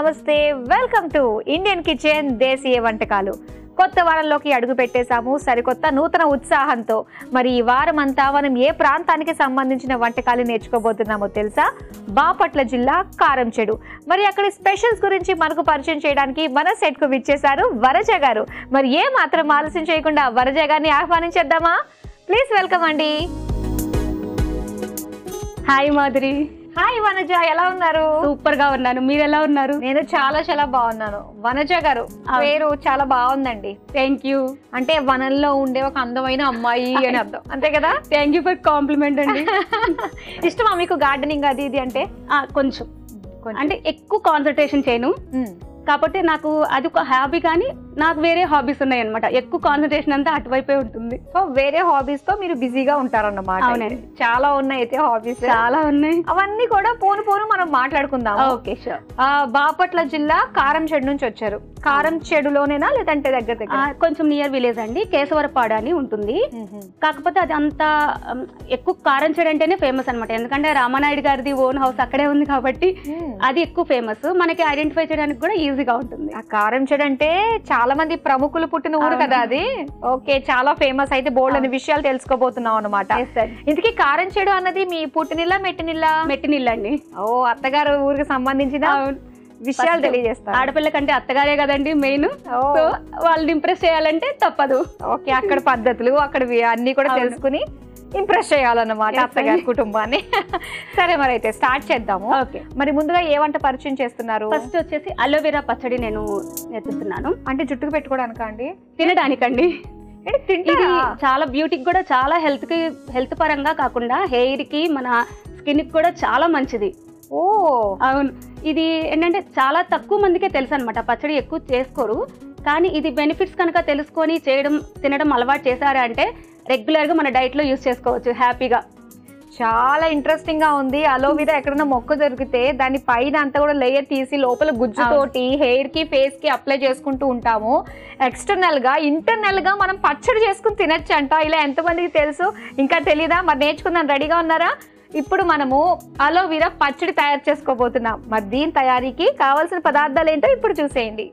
నమస్తే welcome to Indian kitchen దేశీయ వంటకాలు. కొత్త వారంలోకి అడుగు పెట్టేశాము సరికొత్త నూతన ఉత్సాహంతో. మరి ఈ వారం అంతా మనం ఏ ప్రాంతానికి సంబంధించిన వంటకాలు నేర్చుకోబోతున్నామో తెలుసా? బాపట్ల జిల్లా కారంచెడు. మరి అక్కడి స్పెషల్స్ గురించి మనకు పరిచయం చేయడానికి మన సెట్ కు విచ్చేశారు వరజ గారు. మరి ఏ మాత్రం ఆలస్యం చేయకుండా వరజ గారిని ఆహ్వానించేద్దామా? ప్లీజ్ వెల్కమ్ అండి. హాయ్ మాధురి. హాయ్ వనజ, ఎలా ఉన్నారు? సూపర్ గా ఉన్నాను, మీరు ఎలా ఉన్నారు? నేను చాలా చాలా బాగున్నాను. వనజ గారు పేరు చాలా బాగుందండి. Thank you. అంటే వనంలో ఉండే ఒక అందమైన అమ్మాయి అని అర్థం, అంతే కదా? థ్యాంక్ యూ ఫర్ కాంప్లిమెంట్ అండి. ఇష్టమా మీకు గార్డెనింగ్ అది ఇది అంటే? కొంచెం అంటే ఎక్కువ కాన్సన్ట్రేషన్ చేయను, కాబట్టి నాకు అది ఒక హాబీ. కానీ నాకు వేరే హాబీస్ ఉన్నాయి అనమాట. ఎక్కువ కాన్సన్ట్రేషన్ అంతా అటువైపే ఉంటుంది. సో వేరే హాబీస్ తో మీరు బిజీగా ఉంటారన్నమాట. అవునండి, చాలా ఉన్నాయి అయితే హాబీస్, చాలా ఉన్నాయి. అవన్నీ కూడా పోను పోను మనం మాట్లాడుకుందాం. Okay sure. బాపట్ల జిల్లా కారంచెడు నుంచి వచ్చారు. కారంచెడులోనేనా లేదంటే దగ్గర దగ్గర? కొంచెం నియర్ విలేజ్ అండి, కేశవరపాడు అని ఉంటుంది. కాకపోతే అది అంత ఎక్కువ కారంచెడు అంటేనే ఫేమస్ అనమాట. ఎందుకంటే రామానాయుడు గారిది ఓన్ హౌస్ అక్కడే ఉంది కాబట్టి అది ఎక్కువ ఫేమస్. మనకి ఐడెంటిఫై చేయడానికి కూడా ఈజీగా ఉంటుంది. ఆ కారంచెడు అంటే చాలా మంది ప్రముఖులు పుట్టిన ఊరు కదా అది. ఓకే, చాలా ఫేమస్. అయితే బోల్డ్ అనే విషయాలు తెలుసుకోబోతున్నాం అనమాట. ఇంతకీ కారంచెడు అన్నది మీ పుట్టినిల్లా మెట్టినిల్లా? మెట్టినిల్లా అండి. ఓ, అత్తగారు ఊరికి సంబంధించిన విషయాలు తెలియజేస్తారు. ఆడపిల్ల కంటే అత్తగారే కదండి మెయిన్. సో వాళ్ళని ఇంప్రెస్ చేయాలంటే తప్పదు. ఓకే, అక్కడ పద్ధతులు అక్కడ అన్ని కూడా తెలుసుకుని ఇంప్రెస్ చేయాలన్నమాట అత్తగారి కుటుంబాన్ని. సరే, మరి అయితే స్టార్ట్ చేద్దాము. మరి ముందుగా ఏ వంట పరిచయం చేస్తున్నారు? ఫస్ట్ వచ్చేసి అలోవెరా పచ్చడి నేను నేర్పిస్తున్నాను. అంటే జుట్టుకు పెట్టుకోవడానికా అండి? తినడానికండి. ఇది చాలా బ్యూటీకి కూడా, చాలా హెల్త్ పరంగా కాకుండా హెయిర్ కి, మన స్కిన్ కి కూడా చాలా మంచిది. ఓ అవును. ఇది ఏంటంటే చాలా తక్కువ మందికే తెలుసు అనమాట. పచ్చడి ఎక్కువ చేసుకోరు, కానీ ఇది బెనిఫిట్స్ కనుక తెలుసుకొని తినడం అలవాటు చేశారా అంటే రెగ్యులర్ గా మన డైట్ లో యూజ్ చేసుకోవచ్చు హ్యాపీగా. చాలా ఇంట్రెస్టింగ్ గా ఉంది. అలోవెరా ఎక్కడన్నా మొక్క దొరికితే దాని పైన అంతా కూడా లేయర్ తీసి లోపల గుజ్జుతోటి హెయిర్ కి ఫేస్ కి అప్లై చేసుకుంటూ ఉంటాము. ఎక్స్టర్నల్ గా ఇంటర్నల్ గా మనం పచ్చడి చేసుకుని తినచ్చు అంట. ఇలా ఎంతమందికి తెలుసు? ఇంకా తెలీదా? మరి నేర్చుకుందాం, రెడీగా ఉన్నారా? ఇప్పుడు మనము అలోవెరా పచ్చడి తయారు చేసుకోబోతున్నాం. మరి దీని తయారీకి కావాల్సిన పదార్థాలు ఏంటో ఇప్పుడు చూసేయండి.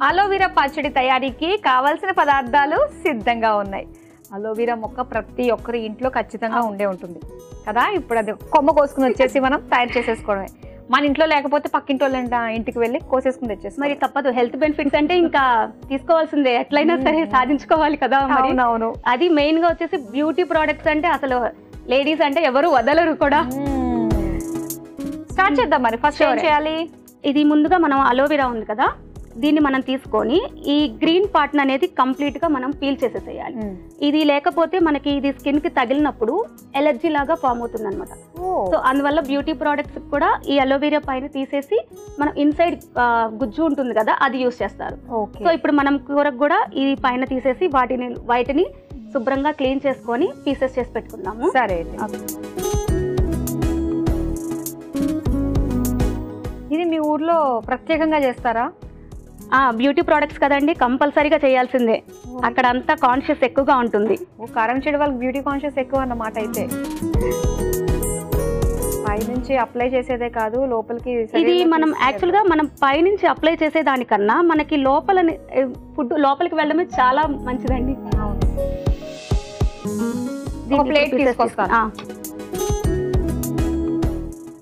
అలోవెరా పచ్చడి తయారీకి కావాల్సిన పదార్థాలు సిద్ధంగా ఉన్నాయి. అలోవెరా మొక్క ప్రతి ఒక్కరి ఇంట్లో ఖచ్చితంగా ఉండే ఉంటుంది కదా. ఇప్పుడు అది కొమ్మ కోసుకుని వచ్చేసి మనం తయారు చేసేసుకోవడమే. మన ఇంట్లో లేకపోతే పక్కింటి వాళ్ళ ఇంటికి వెళ్ళి కోసేసుకుని తెచ్చేసి. మరి తప్పదు, హెల్త్ బెనిఫిట్స్ అంటే ఇంకా తీసుకోవాల్సిందే, ఎట్లయినా సరే సాధించుకోవాలి కదా. అవునవును. అది మెయిన్ గా వచ్చేసి బ్యూటీ ప్రోడక్ట్స్ అంటే అసలు లేడీస్ అంటే ఎవరు వదలరు కూడా. స్టార్ట్ చేద్దాం. మరి ఫస్ట్ ఏం చేయాలి? ఇది ముందుగా మనం అలోవెరా ఉంది కదా, దీన్ని మనం తీసుకొని ఈ గ్రీన్ పార్ట్ అనేది కంప్లీట్ గా మనం పీల్ చేసేసేయాలి. ఇది లేకపోతే మనకి ఇది స్కిన్ కి తగిలినప్పుడు ఎలర్జీ లాగా ఫామ్ అవుతుంది అనమాట. సో అందువల్ల బ్యూటీ ప్రోడక్ట్స్ కూడా ఈ అలోవెరా పైన తీసేసి మనం ఇన్సైడ్ గుజ్జు ఉంటుంది కదా, అది యూస్ చేస్తారు. సో ఇప్పుడు మనం కూరకు కూడా ఈ పైన తీసేసి వాటిని శుభ్రంగా క్లీన్ చేసుకొని పీసెస్ చేసి పెట్టుకుందాము. సరే, ఇది మీ ఊర్లో ప్రత్యేకంగా చేస్తారా? బ్యూటీ ప్రోడక్ట్స్ కదండి, కంపల్సరీగా చేయాల్సిందే. అక్కడ అంతా కాన్షియస్ ఎక్కువగా ఉంటుంది. కారంచెడు వాళ్ళకి బ్యూటీ కాన్షియస్ ఎక్కువ అన్నమాట. అయితే పైనుంచి అప్లై చేసేదే కాదు, లోపలికి ఇది మనం యాక్చువల్ గా మనం పైనుంచి అప్లై చేసేదానికన్నా మనకి లోపల ఫుడ్ లోపలికి వెళ్ళడమే చాలా మంచిదండి. ప్లేట్ తీసుకొస్తాను,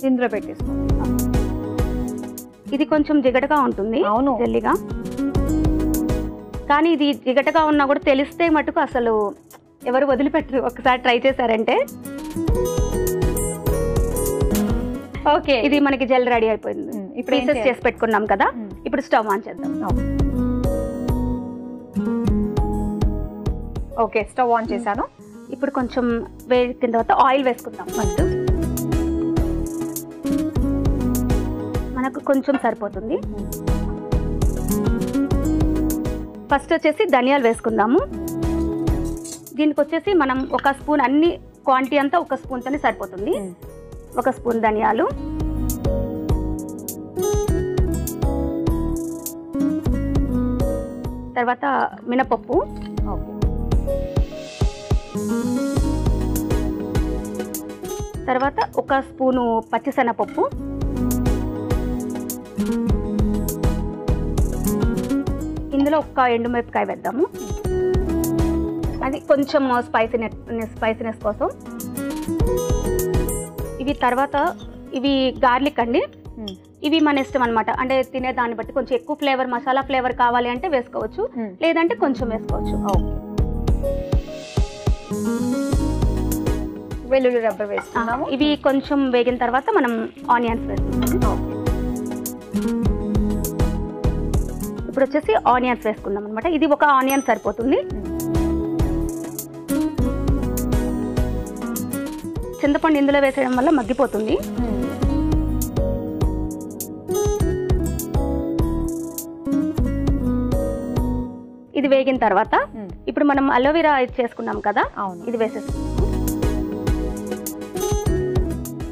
ఇందులో పెట్టేసుకో. ఇది కొంచెం జిగటగా ఉంటుంది. అవును, జల్లిగా. కానీ ఇది జిగటగా ఉన్నా కూడా తెలిస్తే మటుకు అసలు ఎవరు వదిలిపెట్టరు. ఒకసారి ట్రై చేశారంటే. ఓకే, ఇది మనకి జెల్ రెడీ అయిపోయింది. ఇప్పుడు పీసెస్ చేసి పెట్టుకున్నాం కదా, ఇప్పుడు స్టవ్ ఆన్ చేద్దాం. ఓకే, స్టవ్ ఆన్ చేశాను. ఇప్పుడు కొంచెం వేడిన తర్వాత ఆయిల్ వేసుకుందాం. ఫస్ట్ మనకు కొంచెం సరిపోతుంది. ఫస్ట్ వచ్చేసి ధనియాలు వేసుకుందాము. దీనికి వచ్చేసి మనం ఒక స్పూన్, అన్ని క్వాంటిటీ అంతా ఒక స్పూన్తోనే సరిపోతుంది. ఒక స్పూన్ ధనియాలు, తర్వాత మినపప్పు, తర్వాత 1 స్పూను పచ్చిశనగపప్పు, ఇందులో 1 ఎండుమిరపకాయ వేద్దాము, అది కొంచెం స్పైసీనెస్ కోసం. ఇవి తర్వాత ఇవి గార్లిక్ అండి, ఇవి మన ఇష్టం అనమాట. అంటే తినే దాన్ని బట్టి కొంచెం ఎక్కువ ఫ్లేవర్, మసాలా ఫ్లేవర్ కావాలి అంటే వేసుకోవచ్చు, లేదంటే కొంచెం వేసుకోవచ్చు. వెల్లుల్లి రబ్బర్ వేసుకున్నాము. ఇవి కొంచెం వేగిన తర్వాత మనం ఆనియన్స్ వేసుకుంటాము. ఇప్పుడు వచ్చేసి ఆనియన్స్ వేసుకుందాం అనమాట. ఇది 1 ఆనియన్ సరిపోతుంది. చింతపండు ఇందులో వేసేయడం వల్ల మగ్గిపోతుంది. ఇది వేగిన తర్వాత ఇప్పుడు మనం అలోవెరా చేసుకున్నాం కదా, ఇది వేసేసుకుందాం.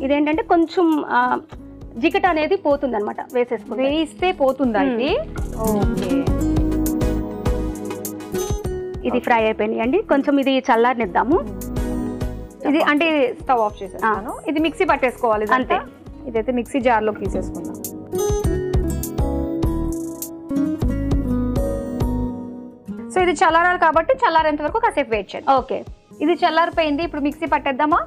ఇదేంటంటే కొంచెం జిగట అనేది పోతుంది అనమాట, వేస్తే పోతుందా ఇది? ఇది ఫ్రై అయిపోయింది అండి. కొంచెం ఇది చల్లారనిద్దాము. ఇది అంటే స్టవ్ ఆఫ్ చేసేస్తాను. ఇది మిక్సీ పట్టేసుకోవాలి అంతే. ఇదైతే మిక్సీ జార్లోకి తీసేసుకుందాం. సో ఇది చల్లారాలి కాబట్టి చల్లారేంత వరకు కాసేపు వెయిట్ చేద్దాం. ఓకే, ఇది చల్లారిపోయింది. ఇప్పుడు మిక్సీ పట్టేద్దామా?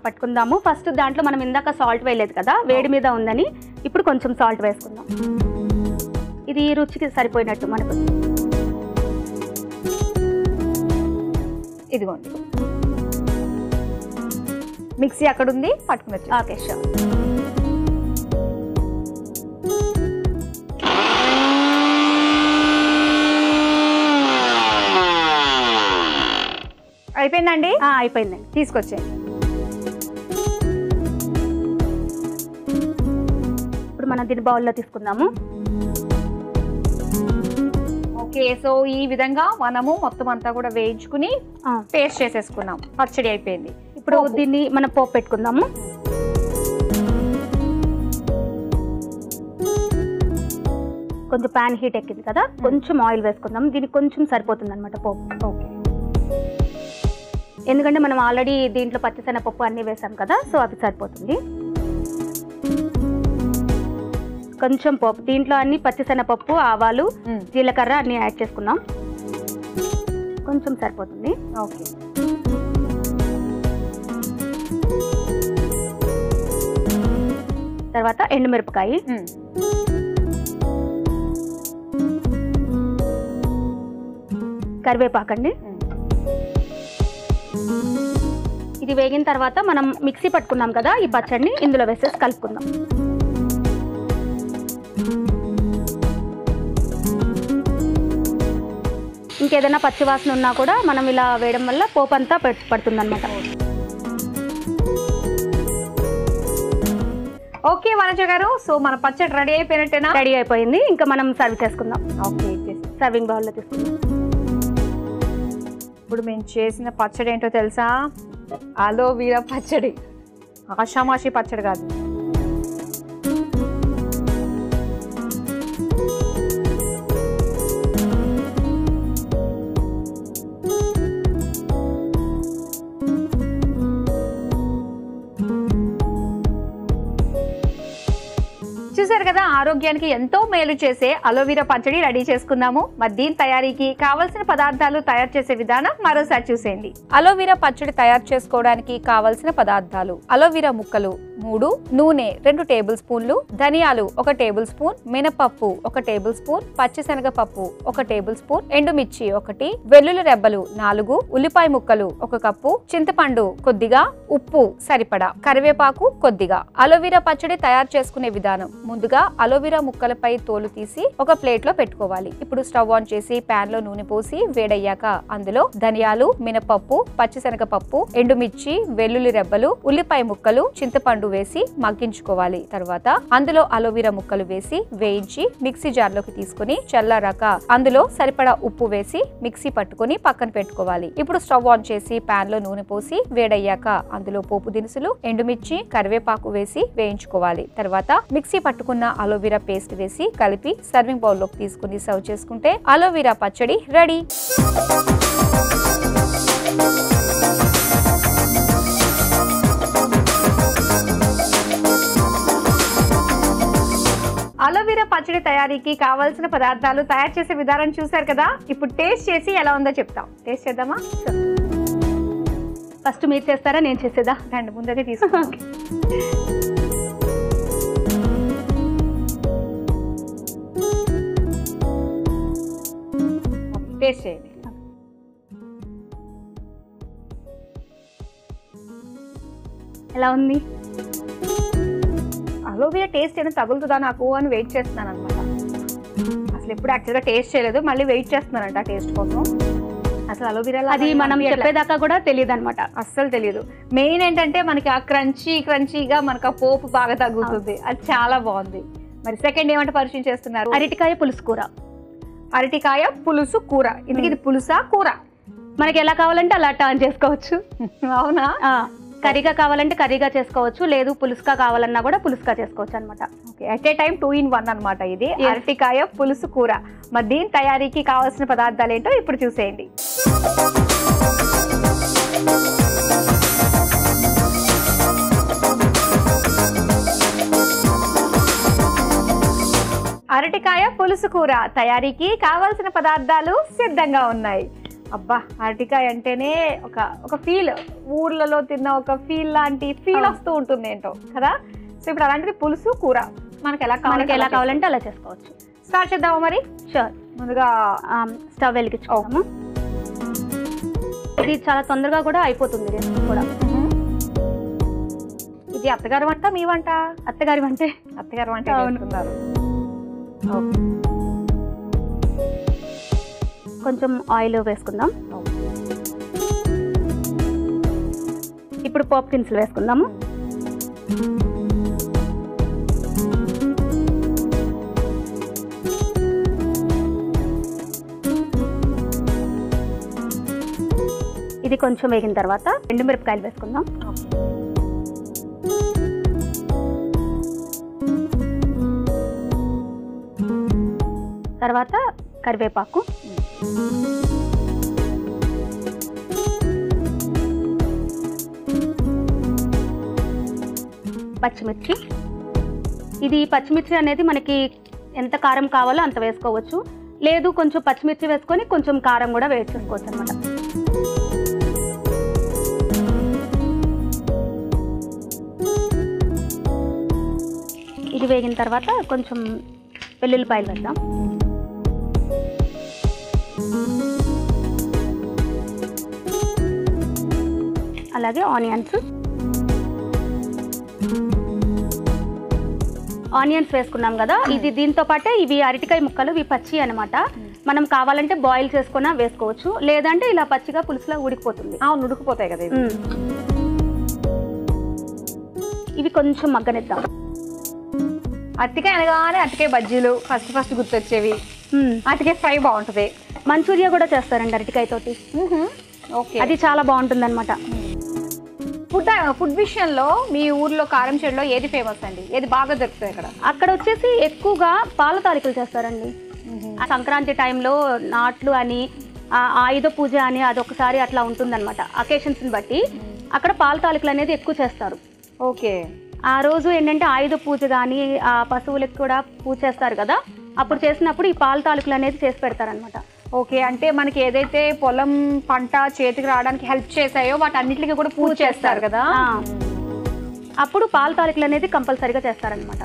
పట్టుకుందాము. ఫస్ట్ దాంట్లో మనం ఇందాక సాల్ట్ వేయలేదు కదా, వేడి మీద ఉందని ఇప్పుడు కొంచెం సాల్ట్ వేసుకుందాం. ఇది రుచికి సరిపోయినట్టు మనకు. ఇదిగోండి, మిక్సీ అక్కడ ఉంది, పట్టుకుని. Okay, sure. అయిపోయిందండి? అయిపోయిందండి. తీసుకొచ్చేయండి. ఇప్పుడు మనం దీన్ని బౌల్లో తీసుకుందాము. ఓకే, సో ఈ విధంగా మనము మొత్తం అంతా కూడా వేయించుకుని పేస్ట్ చేసేసుకున్నాం. పచ్చడి అయిపోయింది. ఇప్పుడు దీన్ని మనం పోపు పెట్టుకుందాము. కొంచెం ప్యాన్ హీట్ ఎక్కింది కదా, కొంచెం ఆయిల్ వేసుకుందాం. దీనికి కొంచెం సరిపోతుంది అనమాట పోపు. ఓకే, ఎందుకంటే మనం ఆల్రెడీ దీంట్లో పచ్చిశనగపప్పు అన్నీ వేసాం కదా, సో అది సరిపోతుంది. కొంచెం పోపు, దీంట్లో అన్ని పచ్చిశనగపప్పు, ఆవాలు, జీలకర్ర అన్నీ యాడ్ చేసుకున్నాం. కొంచెం సరిపోతుంది. ఓకే, తర్వాత ఎండుమిరపకాయ, కరివేపాకండి. ఇది వేగిన తర్వాత మనం మిక్సీ పట్టుకున్నాం కదా ఈ పచ్చడిని ఇందులో వేసేసి కలుపుకుందాం. ఇంకేదైనా పచ్చివాసన ఉన్నా కూడా మనం ఇలా వేయడం వల్ల పోపు అంతా పడుతుంది అనమాట. ఓకే వనజ గారు, సో మన పచ్చడి రెడీ అయిపోయినట్టేనా? రెడీ అయిపోయింది. ఇంకా మనం సర్వ్ చేసుకుందాం. ఓకే, సర్వింగ్ బౌల్లో తీసుకుందాం. ఇప్పుడు మేము చేసిన పచ్చడి ఏంటో తెలుసా? అలోవెరా పచ్చడి. ఆషామాషి పచ్చడి కాదు. చూసారు కదా, ఆరోగ్యానికి ఎంతో మేలు చేసే అలోవెరా పచ్చడి రెడీ చేసుకుందాము. మరి దీని తయారీకి కావలసిన పదార్థాలు, తయారు చేసే విధానం మరోసారి చూసేయండి. అలోవెరా పచ్చడి తయారు చేసుకోవడానికి కావలసిన పదార్థాలు: అలోవెరా ముక్కలు 3, నూనె 2 టేబుల్ స్పూన్లు, ధనియాలు 1 టేబుల్ స్పూన్, మినపప్పు 1 టేబుల్ స్పూన్, పచ్చిశనగపప్పు 1 టేబుల్ స్పూన్, ఎండుమిర్చి 1, వెల్లుల్లి రెబ్బలు 4, ఉల్లిపాయ ముక్కలు 1 కప్పు, చింతపండు కొద్దిగా, ఉప్పు సరిపడా, కరివేపాకు కొద్దిగా. అలోవెరా పచ్చడి తయారు చేసుకునే విధానం: ముందుగా అలోవెరా ముక్కలపై తోలు తీసి ఒక ప్లేట్ లో పెట్టుకోవాలి. ఇప్పుడు స్టవ్ ఆన్ చేసి పాన్ లో నూనె పోసి వేడయ్యాక అందులో ధనియాలు, మినపప్పు, పచ్చిశనగపప్పు, ఎండుమిర్చి, వెల్లుల్లి రెబ్బలు, ఉల్లిపాయ ముక్కలు, చింతపండు వేసి మగ్గించుకోవాలి. తర్వాత అందులో అలోవెరా ముక్కలు వేసి వేయించి మిక్సీ జార్లోకి తీసుకుని చల్లారాక అందులో సరిపడా ఉప్పు వేసి మిక్సీ పట్టుకుని పక్కన పెట్టుకోవాలి. ఇప్పుడు స్టవ్ ఆన్ చేసి పాన్ లో నూనె పోసి వేడయ్యాక అందులో పోపు దినుసులు, ఎండుమిర్చి, కరివేపాకు వేసి వేయించుకోవాలి. తర్వాత మిక్సీ పట్టుకున్న అలోవెరా పేస్ట్ వేసి కలిపి సర్వింగ్ బౌల్ లోకి తీసుకుని సర్వ్ చేసుకుంటే అలోవెరా పచ్చడి రెడీ. పచ్చడి తయారీకి కావాల్సిన పదార్థాలు తయారు చేసే విధానం చూసారు కదా. ఇప్పుడు టేస్ట్ చేసి ఎలా ఉందో చెప్తాం. టేస్ట్ చేద్దామా? ఫస్ట్ మీరు చేస్తారా నేను చేసేదా? రండి ముందైతే తీసుకుందాం. టేస్ట్ చేయండి. ఎలా ఉంది? అలోవెరా టేస్ట్ ఏమైనా తగులుతుందా నాకు అని వెయిట్ చేస్తున్నాను అనమాట. అసలు ఎప్పుడు యాక్చువల్గా టేస్ట్ చేయలేదు, మళ్ళీ వెయిట్ చేస్తున్నానంట టేస్ట్ కోసం. అసలు అలోవెరా అది మనం చెప్పేదాకా కూడా తెలియదు అనమాట, అస్సలు తెలియదు. మెయిన్ ఏంటంటే మనకి ఆ క్రంచీగా మనకు ఆ పోపు బాగా తగ్గుతుంది, అది చాలా బాగుంది. మరి సెకండ్ ఏమంటే పరిచయం చేస్తున్నారు? అరటికాయ పులుసు కూర. అరటికాయ పులుసు కూర. ఇందుకు ఇది పులుసా కూర? మనకి ఎలా కావాలంటే అలా టర్న్ చేసుకోవచ్చు. అవునా? కర్రీగా కావాలంటే కర్రీగా చేసుకోవచ్చు, లేదు పులుసుగా కావాలన్నా కూడా పులుసుగా చేసుకోవచ్చు అనమాట. Okay, at a time 2 in 1 అనమాట ఇది అరటికాయ పులుసు కూర. మరి దీని తయారీకి కావాల్సిన పదార్థాలు ఏంటో ఇప్పుడు చూసేయండి. అరటికాయ పులుసు కూర తయారీకి కావాల్సిన పదార్థాలు సిద్ధంగా ఉన్నాయి. అబ్బా, అరటికాయ అంటేనే ఒక ఫీల్, ఊర్లలో తిన్న ఒక ఫీల్ లాంటి ఫీల్ వస్తూ ఉంటుంది ఏంటో కదా. సో ఇప్పుడు అలాంటిది పులుసు కూర మనకి ఎలా కావాలంటే అలా చేసుకోవచ్చు. స్టార్ట్ చేద్దామా మరి? షూర్. ముందుగా స్టవ్ వెలిగించుకోము. ఇది చాలా తొందరగా కూడా అయిపోతుంది రెసిపీ కూడా. ఇది అత్తగారి వంట మీ వంట? అత్తగారి వంటే. అత్తగారి వంట చేసుకున్నారు. కొంచెం ఆయిల్ వేసుకుందాం. ఇప్పుడు పోపు దినుసులు వేసుకుందాము. ఇది కొంచెం వేగిన తర్వాత ఎండుమిరపకాయలు వేసుకుందాం. తర్వాత కరివేపాకు, పచ్చిమిర్చి. ఇది పచ్చిమిర్చి అనేది మనకి ఎంత కారం కావాలో అంత వేసుకోవచ్చు, లేదు కొంచెం పచ్చిమిర్చి వేసుకొని కొంచెం కారం కూడా వేసుకోవచ్చు అనమాట. ఇది వేగిన తర్వాత కొంచెం వెల్లుల్లిపాయలు వేద్దాం. అలాగే ఆనియన్స్ వేసుకున్నాం కదా. ఇది దీంతో పాటే ఇవి అరటికాయ ముక్కలు, ఇవి పచ్చి అనమాట. మనం కావాలంటే బాయిల్ చేసుకున్నా వేసుకోవచ్చు, లేదంటే ఇలా పచ్చిగా పులుసులో ఉడికిపోతుంది. అవును, ఉడికిపోతాయి కదా. ఇవి కొంచెం మగ్గనిద్దాం. అరటికాయ అనగానే అరటికాయ బజ్జీలు ఫస్ట్ గుర్తొచ్చేవి. అరటికాయ ఫ్రై బాగుంటుంది. మంచూరియా కూడా చేస్తారండి అరటికాయ తోటి. ఓకే, అది చాలా బాగుంటుంది అనమాట. ఫుడ్ విషయంలో మీ ఊర్లో కారంచేడులో ఏది ఫేమస్ అండి? ఏది బాగా దొరుకుతుంది ఇక్కడ? అక్కడ వచ్చేసి ఎక్కువగా పాల తాలికలు చేస్తారండి. సంక్రాంతి టైంలో నాట్లు అని, ఆయుధ పూజ అని అదొకసారి అట్లా ఉంటుందన్నమాట. అకేషన్స్ని బట్టి అక్కడ పాల తాలికలు అనేది ఎక్కువ చేస్తారు. ఓకే, ఆ రోజు ఏంటంటే ఆయుధ పూజ కానీ ఆ పశువులకు కూడా పూజ చేస్తారు కదా, అప్పుడు చేసినప్పుడు ఈ పాల తాలికలు అనేది చేసి పెడతారనమాట. ఓకే, అంటే మనకి ఏదైతే పొలం పంట చేతికి రావడానికి హెల్ప్ చేసాయో వాటన్నిటికీ కూడా పూజ చేస్తారు కదా, అప్పుడు పాల తాలికలు అనేది కంపల్సరీగా చేస్తారనమాట.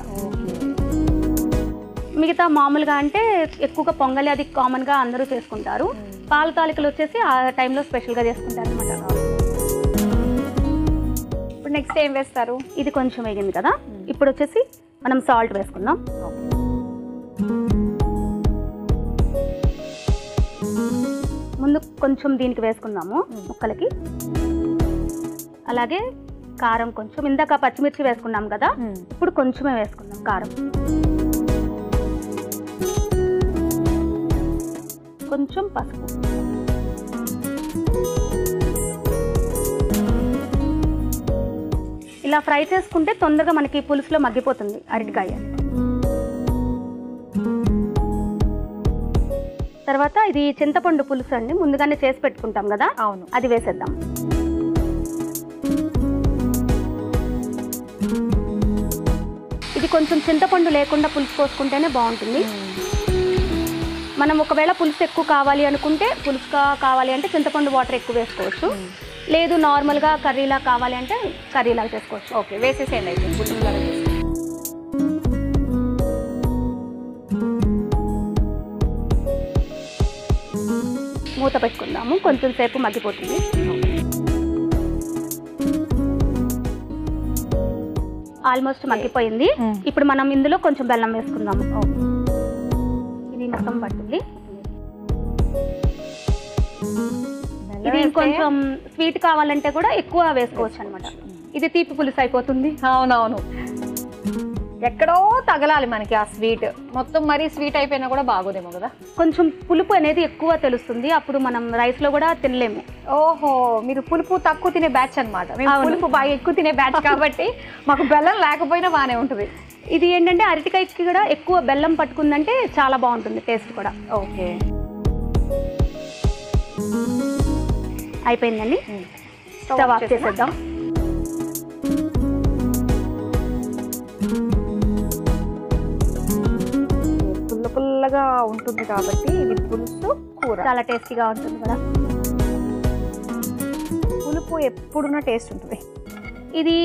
మిగతా మామూలుగా అంటే ఎక్కువగా పొంగలి అది కామన్గా అందరూ చేసుకుంటారు. పాల తాలికలు వచ్చేసి ఆ టైంలో స్పెషల్గా చేసుకుంటారు అనమాట. ఇప్పుడు నెక్స్ట్ ఏం వేస్తారు? ఇది కొంచెం వేగింది కదా, ఇప్పుడు వచ్చేసి మనం సాల్ట్ వేసుకుందాం. ముందు కొంచెం దీనికి వేసుకుందాము ముక్కలకి. అలాగే కారం కొంచెం, ఇందాక పచ్చిమిర్చి వేసుకున్నాం కదా, ఇప్పుడు కొంచెమే వేసుకుందాం కారం. కొంచెం పసుపు. ఇలా ఫ్రై చేసుకుంటే తొందరగా మనకి పులుసులో మగ్గిపోతుంది అరటికాయ. తర్వాత ఇది చింతపండు పులుసు అండి, ముందుగానే చేసి పెట్టుకుంటాం కదా. అవును, అది వేసేద్దాం. ఇది కొంచెం చింతపండు లేకుండా పులుసు పోసుకుంటేనే బాగుంటుంది. మనం ఒకవేళ పులుసు ఎక్కువ కావాలి అనుకుంటే కావాలి అంటే చింతపండు వాటర్ ఎక్కువ వేసుకోవచ్చు. లేదు నార్మల్గా కర్రీలా కావాలి అంటే కర్రీలాగా చేసుకోవచ్చు. ఓకే, వేసేసేయండి అయితే పులుసులాగా వేసి. మూత పెట్టుకుందాము, కొంచెం సేపు మగ్గిపోతుంది. ఆల్మోస్ట్ మగ్గిపోయింది. ఇప్పుడు మనం ఇందులో కొంచెం బెల్లం వేసుకుందాము. ఇది మొత్తం పడుతుంది. ఇది కొంచెం స్వీట్ కావాలంటే కూడా ఎక్కువ వేసుకోవచ్చు అనమాట. ఇది తీపి పులుసు అయిపోతుంది. అవునవును, ఎక్కడో తగలాలి మనకి ఆ స్వీట్. మొత్తం మరీ స్వీట్ అయిపోయినా కూడా బాగోదేమో కదా. కొంచెం పులుపు అనేది ఎక్కువ తెలుస్తుంది, అప్పుడు మనం రైస్లో కూడా తినలేము. ఓహో, మీరు పులుపు తక్కువ తినే బ్యాచ్ అనమాట. మేము పులుపు బాగా ఎక్కువ తినే బ్యాచ్ కాబట్టి మాకు బెల్లం లేకపోయినా బాగానే ఉంటుంది. ఇది ఏంటంటే అరటికాయకి కూడా ఎక్కువ బెల్లం పట్టుకుందంటే చాలా బాగుంటుంది టేస్ట్ కూడా. ఓకే, అయిపోయిందండి. స్టవ్ ఆఫ్ చేసేద్దాం. పుల్లగా ఉంటుంది కాబట్టి ఇది పులుసు కూర చాలా టేస్టీగా ఉంటుంది కదా. పులుపు ఎప్పుడున్న టేస్ట్ ఉంటుంది. ఇది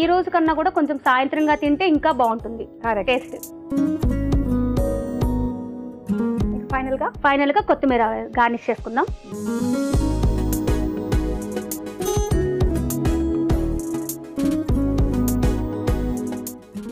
ఈ రోజు కన్నా కూడా కొంచెం సాయంత్రంగా తింటే ఇంకా బాగుంటుంది టేస్ట్. ఫైనల్గా కొత్తిమీర గార్నిష్ చేసుకుందాం.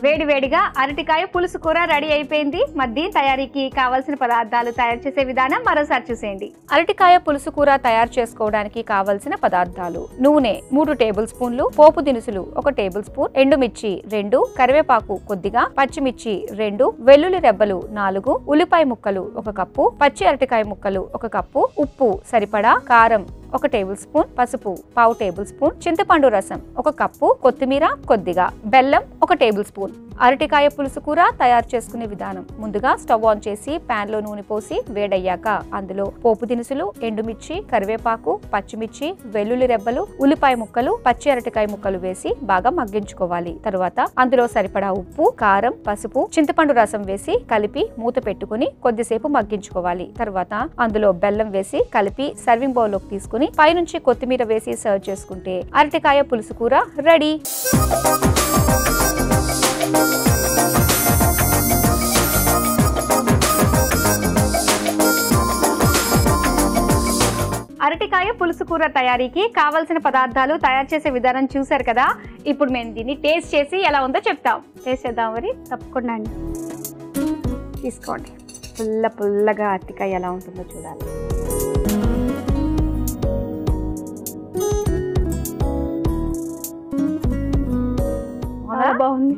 వేడివేడిగా అరటికాయ పులుసు కూర రెడీ అయిపోయింది. మరి దీని తయారీకి కావాల్సిన పదార్థాలు తయారు చేసే విధానం మరోసారి చూసేయండి. అరటికాయ పులుసు కూర తయారు చేసుకోవడానికి కావలసిన పదార్థాలు: నూనె 3 టేబుల్ స్పూన్లు, పోపు దినుసులు 1 టేబుల్ స్పూన్, ఎండుమిర్చి 2, కరివేపాకు కొద్దిగా, పచ్చిమిర్చి 2, వెల్లుల్లి రెబ్బలు 4, ఉల్లిపాయ ముక్కలు 1 కప్పు, పచ్చి అరటికాయ ముక్కలు 1 కప్పు, ఉప్పు సరిపడా, కారం 1 టేబుల్ స్పూన్, పసుపు 1/2 టేబుల్ స్పూన్, చింతపండు రసం 1 కప్పు, కొత్తిమీర కొద్దిగా, బెల్లం 1 టేబుల్ స్పూన్. అరటికాయ పులుసు కూర తయారు చేసుకునే విధానం: ముందుగా స్టవ్ ఆన్ చేసి ప్యాన్ లో నూనె పోసి వేడయ్యాక అందులో పోపు దినుసులు, ఎండుమిర్చి, కరివేపాకు, పచ్చిమిర్చి, వెల్లుల్లి రెబ్బలు, ఉల్లిపాయ ముక్కలు, పచ్చి అరటికాయ ముక్కలు వేసి బాగా మగ్గించుకోవాలి. తరువాత అందులో సరిపడా ఉప్పు, కారం, పసుపు, చింతపండు రసం వేసి కలిపి మూత పెట్టుకుని కొద్దిసేపు మగ్గించుకోవాలి. తర్వాత అందులో బెల్లం వేసి కలిపి సర్వింగ్ బౌల్ లోకి తీసుకుని పైనుంచి కొత్తిమీర వేసి సర్వ్ చేసుకుంటే అరటికాయ పులుసు కూర రెడీ. అరటికాయ పులుసు కూర తయారీకి కావలసిన పదార్థాలు తయారు చేసే విధానం చూసారు కదా. ఇప్పుడు మేము దీన్ని టేస్ట్ చేసి ఎలా ఉందో చెప్తాం. టేస్ట్ చేద్దాం మరి. తప్పకుండా అండి, తీసుకోండి. పుల్లగా అరటికాయ ఎలా ఉంటుందో చూడాలి. చాలా బాగుంది.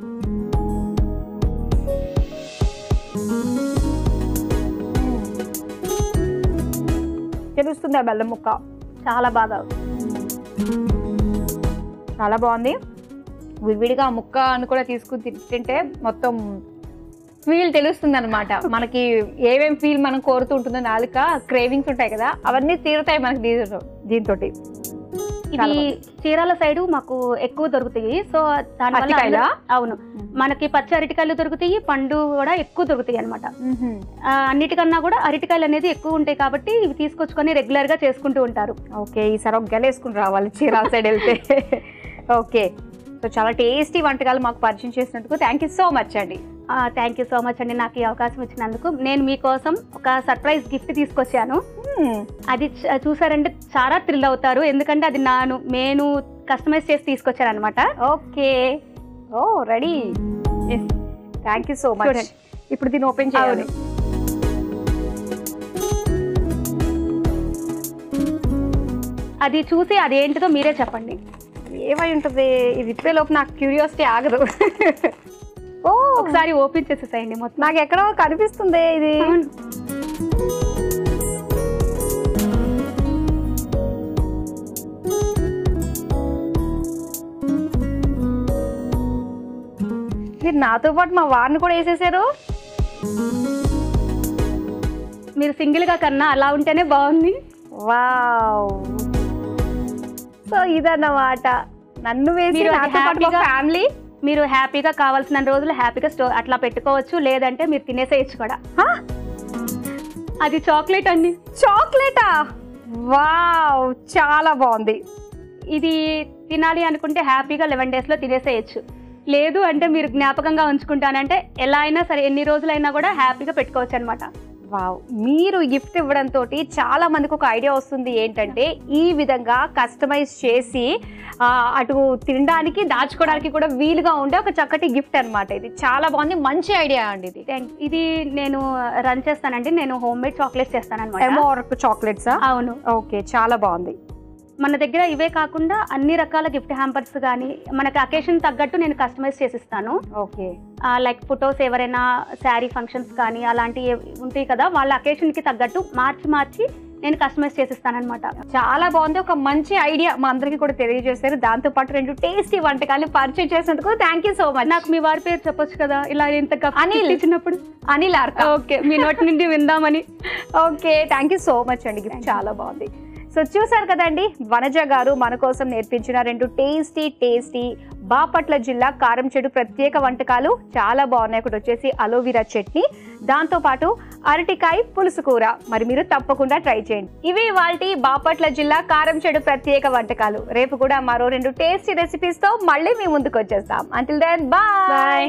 తెలుస్తుంది ఆ బెల్లం ముక్క. చాలా బాగా, చాలా బాగుంది. విడివిడిగా ఆ ముక్క అని కూడా తీసుకుని తింటే మొత్తం ఫీల్ తెలుస్తుంది అనమాట. మనకి ఏమేమి ఫీల్ మనం కోరుతూ ఉంటుందో, నాలుక క్రేవింగ్స్ ఉంటాయి కదా, అవన్నీ తీరుతాయి మనకి దీంతో. ఇది చీరాల సైడు మాకు ఎక్కువ దొరుకుతాయి. సో దానివల్ల అవును, మనకి పచ్చి అరటికాయలు దొరుకుతాయి, పండు కూడా ఎక్కువ దొరుకుతాయి అనమాట. అన్నిటికన్నా కూడా అరటికాయలు అనేది ఎక్కువ ఉంటాయి కాబట్టి ఇవి తీసుకొచ్చుకొని రెగ్యులర్ గా చేసుకుంటూ ఉంటారు. ఓకే, ఈసారి ఒక గెలేసుకుని రావాలి చీరాల సైడ్ వెళ్తే. ఓకే, సో చాలా టేస్టీ వంటకాలు మాకు పరిచయం చేసినందుకు థ్యాంక్ యూ సో మచ్ అండి. థ్యాంక్ యూ సో మచ్ అండి, నాకు ఈ అవకాశం ఇచ్చినందుకు. నేను మీకోసం ఒక సర్ప్రైజ్ గిఫ్ట్ తీసుకొచ్చాను. అది చూసారంటే చాలా థ్రిల్ అవుతారు, ఎందుకంటే అది నేను కస్టమైజ్ చేసి తీసుకొచ్చాను అనమాట. Okay, oh ready. Thank you so much. ఇప్పుడు దీన్ని ఓపెన్ చేయాలి. అది చూసి అదేంటిదో మీరే చెప్పండి. ఏమై ఉంటుంది? ఇది ఇప్పే లోపు నాకు క్యూరియాసిటీ ఆగదు. ఓ, ఒకసారి ఓపెన్ చేసేసేయండి. మొత్తం నాకు ఎక్కడో కనిపిస్తుంది ఇది. మీరు నాతో పాటు మా వారిని కూడా వేసేసారు. మీరు సింగిల్ గా కన్నా అలా ఉంటేనే బాగుంది. వావ్, సో ఇదన్నమాట. నన్ను వేసి నాతో పాటు మా ఫ్యామిలీ మీరు హ్యాపీగా కావాల్సిన రోజులు హ్యాపీగా అట్లా పెట్టుకోవచ్చు, లేదంటే మీరు తినేసేయచ్చు కూడా. అది చాక్లెట్ అండి. చాక్లెటా? వావ్, చాలా బాగుంది. ఇది తినాలి అనుకుంటే హ్యాపీగా 11 daysలో తినేసేయచ్చు. లేదు అంటే మీరు జ్ఞాపకంగా ఉంచుకుంటానంటే ఎలా అయినా సరే ఎన్ని రోజులైనా కూడా హ్యాపీగా పెట్టుకోవచ్చు అనమాట. వావ్, మీరు గిఫ్ట్ ఇవ్వడంతో చాలా మందికి ఒక ఐడియా వస్తుంది ఏంటంటే ఈ విధంగా కస్టమైజ్ చేసి అటు తినడానికి దాచుకోవడానికి కూడా వీలుగా ఉండే ఒక చక్కటి గిఫ్ట్ అనమాట. ఇది చాలా బాగుంది, మంచి ఐడియా అండి ఇది. ఇది నేను రన్ చేస్తానండి, నేను హోమ్ మేడ్ చాక్లెట్స్ చేస్తాను అనమాట. ఎమోర్క్ చాక్లెట్సా? అవును. ఓకే, చాలా బాగుంది. మన దగ్గర ఇవే కాకుండా అన్ని రకాల గిఫ్ట్ హ్యాంపర్స్ కానీ మనకి అకేషన్ తగ్గట్టు నేను కస్టమైజ్ చేసిస్తాను. ఓకే, లైక్ ఫొటోస్ ఎవరైనా శారీ ఫంక్షన్స్ కానీ అలాంటివి ఉంటాయి కదా, వాళ్ళ అకేషన్కి తగ్గట్టు మార్చి నేను కస్టమైజ్ చేసిస్తాను అనమాట. చాలా బాగుంది, ఒక మంచి ఐడియా మా అందరికి కూడా తెలియజేశారు. దాంతో పాటు 2 టేస్టీ వంటకాలు పరిచయం చేసినందుకు థ్యాంక్ యూ సో మచ్. నాకు మీ వారి పేరు చెప్పొచ్చు కదా, ఇలా ఎంత అనిల్ ఇచ్చినప్పుడు. అనిల్ ఆర్కా. ఓకే, మీ నోటి నుండి విందామని. Okay, thank you so much అండి, గిఫ్ట్ చాలా బాగుంది. సో చూసారు కదండి, వనజ గారు మన కోసం నేర్పించిన 2 టేస్టీ బాపట్ల జిల్లా కారంచేడు ప్రత్యేక వంటకాలు చాలా బాగున్నాయి. ఒకటి వచ్చేసి అలోవెరా చట్నీ, దాంతోపాటు అరటికాయ పులుసు కూర. మరి మీరు తప్పకుండా ట్రై చేయండి. ఇవి ఇవాల్టి బాపట్ల జిల్లా కారంచేడు ప్రత్యేక వంటకాలు. రేపు కూడా మరో 2 టేస్టీ రెసిపీస్తో మళ్ళీ మీ ముందుకు వచ్చేస్తాం. Until then bye.